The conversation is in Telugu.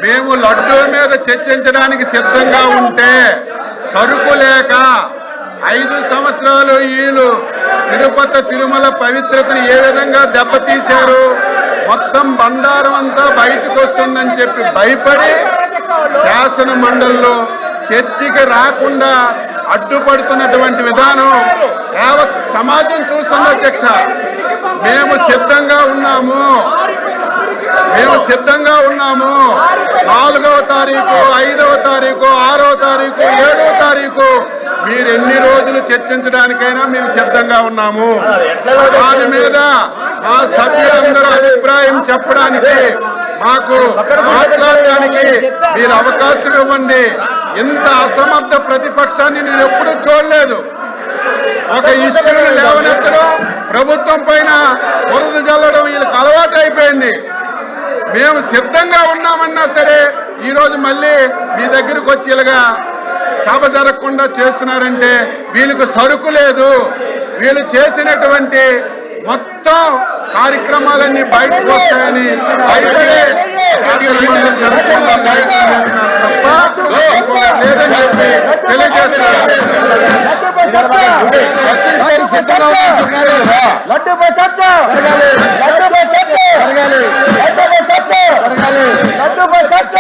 మేము లడ్డూ మీద చర్చించడానికి సిద్ధంగా ఉంటే సరుకు లేక 5 సంవత్సరాలు వీళ్ళు తిరుపతి తిరుమల పవిత్రతను ఏ విధంగా దెబ్బతీశారు, మొత్తం బండారం అంతా బయటకు వస్తుందని చెప్పి భయపడి శాసన మండలిలో చర్చకి రాకుండా అడ్డుపడుతున్నటువంటి విధానం యావత్ సమాజం చూస్తుంది అధ్యక్ష. మేము సిద్ధంగా ఉన్నాము 4వ తారీఖు 5వ తారీఖు 6వ తారీఖు 7వ తారీఖు మీరు ఎన్ని రోజులు చర్చించడానికైనా మేము సిద్ధంగా ఉన్నాము. దాని మీద మా సభ్యులందరూ అభిప్రాయం చెప్పడానికి మాకు మాట్లాడడానికి మీరు అవకాశం ఇవ్వండి. ఇంత అసమర్థ ప్రతిపక్షాన్ని నేను ఎప్పుడూ చూడలేదు. ఒక ఇష్యూని లేవనెత్తడం, ప్రభుత్వం పైన బురద జల్లడం వీళ్ళకి అలవాటు అయిపోయింది. మేము సిద్ధంగా ఉన్నామన్నా సరే ఈరోజు మళ్ళీ మీ దగ్గరకు వచ్చి ఇలాగా సభ జరగకుండా చేస్తున్నారంటే వీళ్ళకి సరుకు లేదు. వీళ్ళు చేసినటువంటి మొత్తం కార్యక్రమాలన్నీ బయటకు వస్తాయని భయపడే తప్ప లేదని చెప్పి తెలియజేస్తున్నారు. లడ్డూపై చర్చ లడ్డూపై చర్చ లడ్డూపై చర్చ లడ్డూపై చర్చ